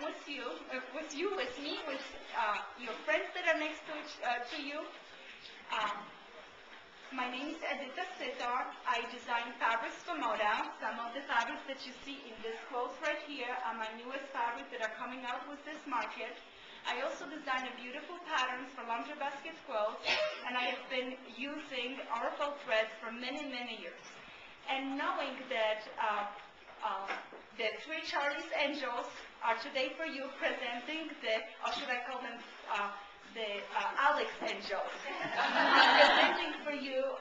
with me, with your friends that are next to you. My name is Edyta Sitar. I design fabrics for Moda. Some of the fabrics that you see in this clothes right here are my newest fabrics that are coming out with this market. I also design beautiful patterns for laundry basket quilts, and I have been using Aurifil threads for many, many years. And knowing that the three Charlie's Angels are today for you presenting the, or should I call them the Alex Angels, presenting for you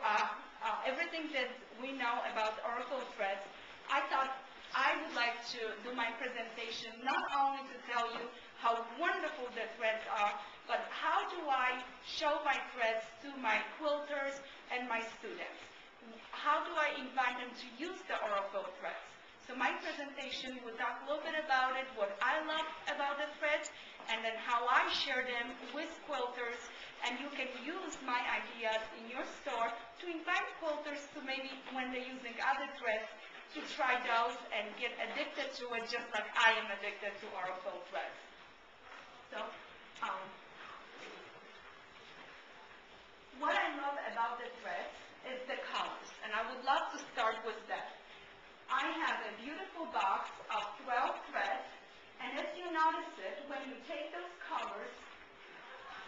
everything that we know about Aurifil threads. I thought I would like to do my presentation not only to tell you how wonderful the threads are, but how do I show my threads to my quilters and my students. How do I invite them to use the Aurifil threads? So my presentation will talk a little bit about it, what I love about the threads, and then how I share them with quilters. And you can use my ideas in your store to invite quilters to maybe when they're using other threads to try those and get addicted to it just like I am addicted to Aurifil threads. So, what I love about the threads is the colors, and I would love to start with that. I have a beautiful box of 12 threads, and as you notice it, when you take those colors,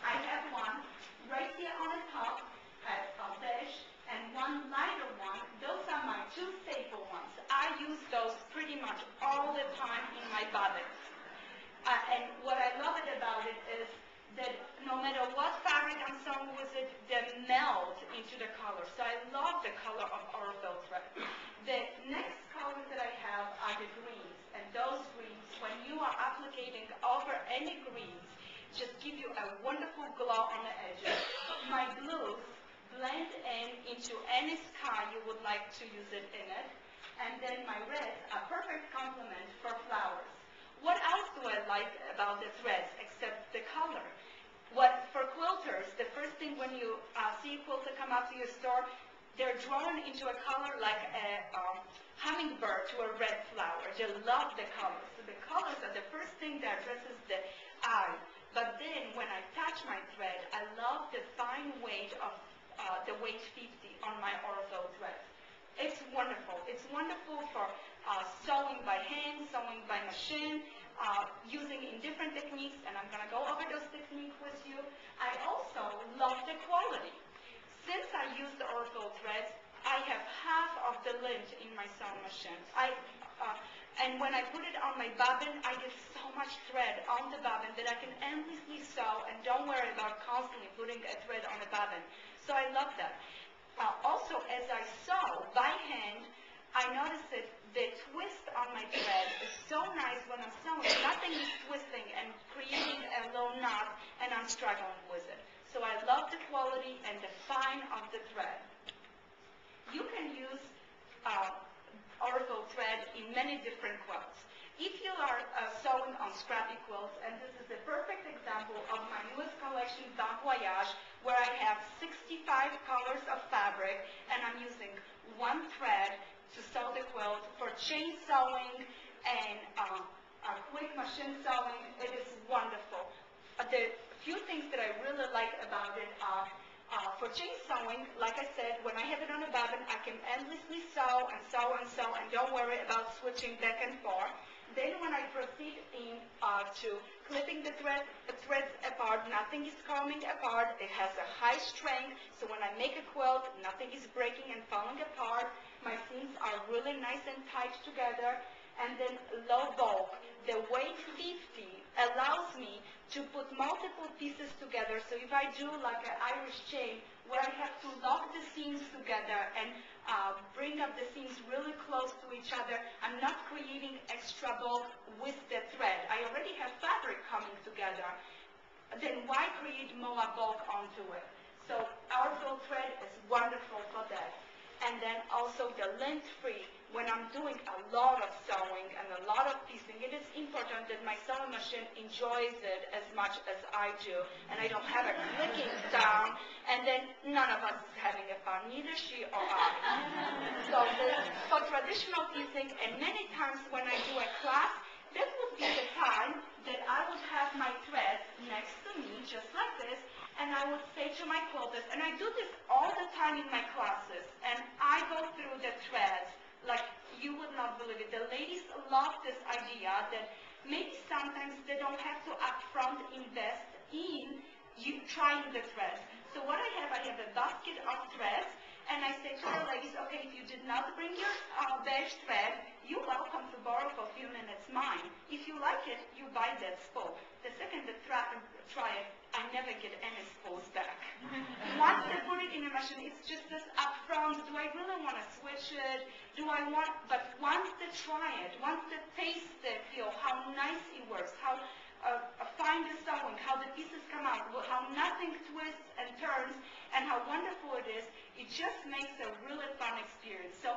I have one right here on the top, a beige, and one lighter one. Those are my two staple ones. I use those pretty much all the time in my bobbins. And what I love about it is that no matter what fabric I'm sewing with it, they meld into the color. So I love the color of Aurifil thread. The next colors that I have are the greens. And those greens, when you are applicating over any greens, just give you a wonderful glow on the edges. My blues blend into any sky you would like to use it in it. And then my reds are perfect complement for flowers. What else do I like about the threads except the color? For quilters, the first thing when you see a quilter come up to your store, they're drawn into a color like a hummingbird to a red flower. They love the colors. So the colors are the first thing that addresses the eye. But then when I touch my thread, I love the fine weight of the weight 50 on my Aurifil thread. It's wonderful. It's wonderful for sewing by hand, sewing by machine, using in different techniques, and I'm going to go over those techniques with you. I also love the quality. Since I use the Aurifil threads, I have half of the lint in my sewing machine. And when I put it on my bobbin, I get so much thread on the bobbin that I can endlessly sew and don't worry about constantly putting a thread on a bobbin. So I love that. Also, as I sew by hand, I notice that the twist on my thread is so nice when I'm sewing. Nothing is twisting and creating a little knot, and I'm struggling with it. So I love the quality and the fine of the thread. You can use Aurifil thread in many different quilts. If you are sewing on scrappy quilts, and this is a perfect example of my newest collection, Bon Voyage, where I have 65 colors of fabric, and I'm using one thread to sew the quilt. For chain sewing and quick machine sewing, it is wonderful. The few things that I really like about it are for chain sewing, like I said, when I have it on a bobbin, I can endlessly sew and sew and sew and don't worry about switching back and forth. Then when I proceed to clipping the threads apart, nothing is coming apart. It has a high strength, so when I make a quilt, nothing is breaking and falling apart. My seams are really nice and tight together. And then low bulk. The weight 50 allows me to put multiple pieces together. So if I do like an Irish chain where I have to lock the seams together and bring up the seams really close to each other, I'm not creating extra bulk with the thread. I already have fabric coming together. Then why create more bulk onto it? So Aurifil thread is wonderful for that. And then also the lint-free. When I'm doing a lot of sewing and a lot of piecing, it is important that my sewing machine enjoys it as much as I do, and I don't have a clicking sound, and then none of us is having a fun, neither she or I. So for traditional piecing, and many times when I do a class, that would would be the time that I would have my threads next to me, just like this, and I would say to my quilters, and I do this all the time in my classes, and I go through the threads like you would not believe it. The ladies love this idea that maybe sometimes they don't have to upfront invest in you trying the threads. So what I have a basket of threads, and I say to the ladies, okay, if you did not bring your beige thread, you're welcome to borrow for a few minutes mine. If you like it, you buy that spool. The second they try it, I never get any spools back. Once they put it in a machine, it's just this upfront, do I really want to switch it? But once they try it, once they taste it, feel how nice it works, how fine the sewing, how the pieces come out, how nothing twists and turns, and how wonderful it is, it just makes a really fun experience. So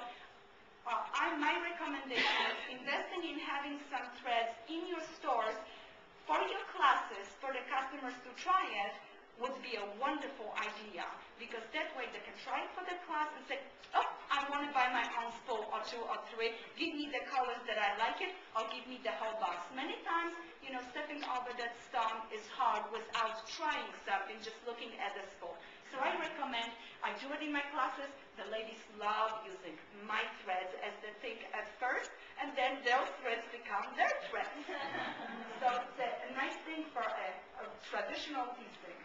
my recommendation is investing in having some threads in your stores for your classes, for the customers to try it, would be a wonderful idea, because that way they can try it for the class and say, oh, I want to buy my own spool or 2 or 3, give me the colors that I like it, or give me the whole box. Many times, stepping over that stone is hard without trying something, just looking at the spool. So I recommend, I do it in my classes, the ladies love using my threads as they think at first, and then their threads become their threads. So it's a nice thing for a traditional piecing.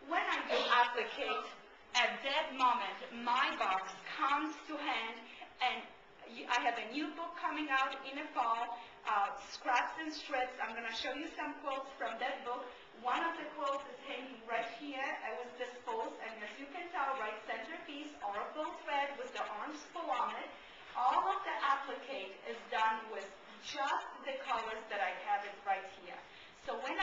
When I do applicate, at that moment, my box comes to hand, and I have a new book coming out in the fall, Scraps and Shreds. I'm going to show you some quotes from that book. One of the quotes is hanging right here with the spools, and as you can tell, right centerpiece, Aurifil thread with the orange spool on it. All of the applicate is done with just the colors that I have it right here. So when